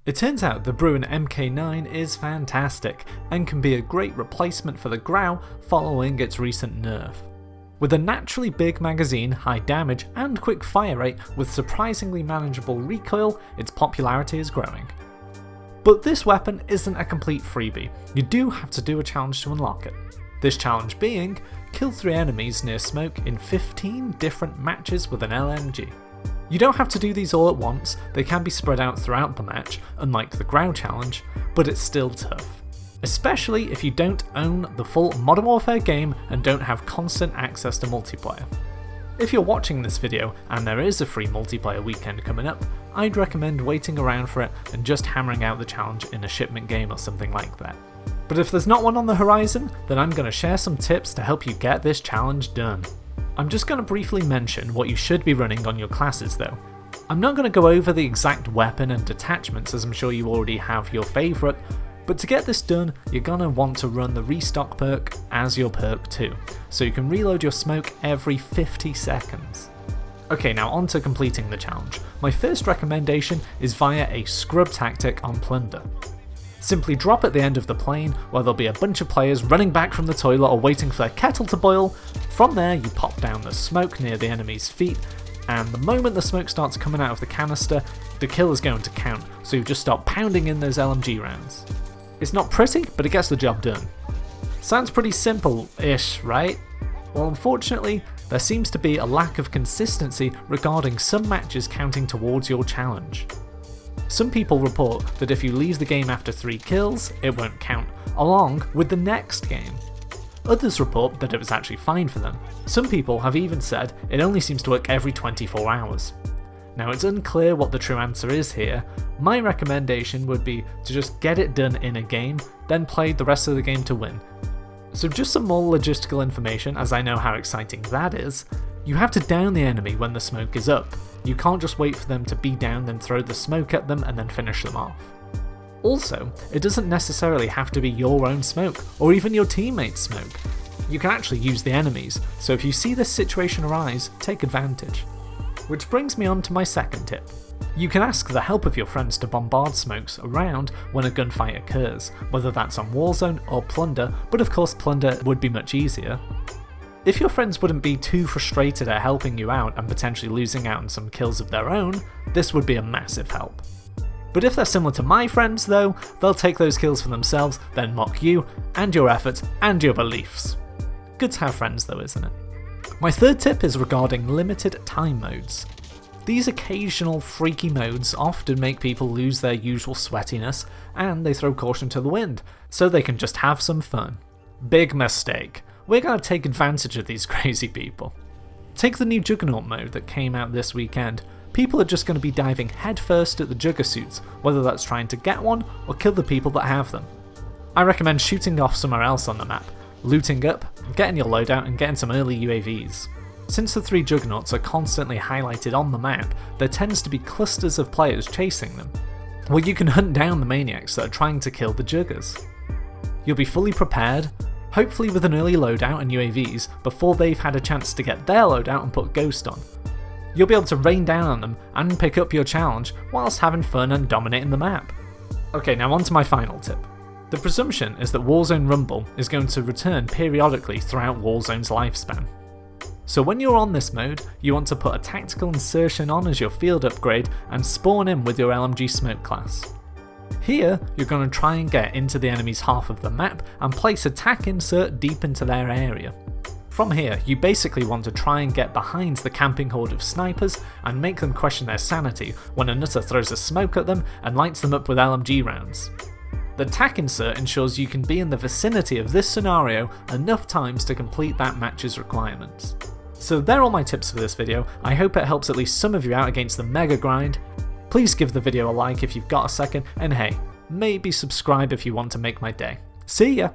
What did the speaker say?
It turns out the Bruen MK9 is fantastic and can be a great replacement for the Grau following its recent nerf. With a naturally big magazine, high damage and quick fire rate with surprisingly manageable recoil, its popularity is growing. But this weapon isn't a complete freebie, you do have to do a challenge to unlock it. This challenge being, kill 3 enemies near smoke in 15 different matches with an LMG. You don't have to do these all at once, they can be spread out throughout the match, unlike the Grau challenge, but it's still tough. Especially if you don't own the full Modern Warfare game and don't have constant access to multiplayer. If you're watching this video and there is a free multiplayer weekend coming up, I'd recommend waiting around for it and just hammering out the challenge in a shipment game or something like that. But if there's not one on the horizon, then I'm going to share some tips to help you get this challenge done. I'm just going to briefly mention what you should be running on your classes though. I'm not going to go over the exact weapon and detachments as I'm sure you already have your favourite, but to get this done, you're going to want to run the restock perk as your perk too, so you can reload your smoke every 50 seconds. Okay, now on to completing the challenge. My first recommendation is via a scrub tactic on Plunder. Simply drop at the end of the plane where there'll be a bunch of players running back from the toilet or waiting for their kettle to boil. From there you pop down the smoke near the enemy's feet, and the moment the smoke starts coming out of the canister, the kill is going to count, so you just start pounding in those LMG rounds. It's not pretty, but it gets the job done. Sounds pretty simple-ish, right? Well, unfortunately, there seems to be a lack of consistency regarding some matches counting towards your challenge. Some people report that if you leave the game after 3 kills, it won't count, along with the next game. Others report that it was actually fine for them. Some people have even said it only seems to work every 24 hours. Now it's unclear what the true answer is here. My recommendation would be to just get it done in a game, then play the rest of the game to win. So just some more logistical information, as I know how exciting that is. You have to down the enemy when the smoke is up. You can't just wait for them to be down, then throw the smoke at them and then finish them off. Also, it doesn't necessarily have to be your own smoke, or even your teammates' smoke. You can actually use the enemies, so if you see this situation arise, take advantage. Which brings me on to my second tip. You can ask the help of your friends to bombard smokes around when a gunfight occurs, whether that's on Warzone or Plunder, but of course Plunder would be much easier. If your friends wouldn't be too frustrated at helping you out and potentially losing out on some kills of their own, this would be a massive help. But if they're similar to my friends though, they'll take those kills for themselves, then mock you, and your efforts, and your beliefs. Good to have friends though, isn't it? My third tip is regarding limited time modes. These occasional freaky modes often make people lose their usual sweatiness, and they throw caution to the wind, so they can just have some fun. Big mistake. We're going to take advantage of these crazy people. Take the new Juggernaut mode that came out this weekend. People are just going to be diving headfirst at the Jugger suits, whether that's trying to get one or kill the people that have them. I recommend shooting off somewhere else on the map, looting up, getting your loadout and getting some early UAVs. Since the 3 Juggernauts are constantly highlighted on the map, there tends to be clusters of players chasing them. Well, you can hunt down the maniacs that are trying to kill the Juggers. You'll be fully prepared, hopefully with an early loadout and UAVs before they've had a chance to get their loadout and put Ghost on. You'll be able to rain down on them and pick up your challenge whilst having fun and dominating the map. Okay, now on to my final tip. The presumption is that Warzone Rumble is going to return periodically throughout Warzone's lifespan. So when you're on this mode, you want to put a tactical insertion on as your field upgrade and spawn in with your LMG smoke class. Here, you're going to try and get into the enemy's half of the map and place a tac insert deep into their area. From here, you basically want to try and get behind the camping horde of snipers and make them question their sanity when a nutter throws a smoke at them and lights them up with LMG rounds. The tac insert ensures you can be in the vicinity of this scenario enough times to complete that match's requirements. So they're all my tips for this video. I hope it helps at least some of you out against the mega grind. Please give the video a like if you've got a second, and hey, maybe subscribe if you want to make my day. See ya!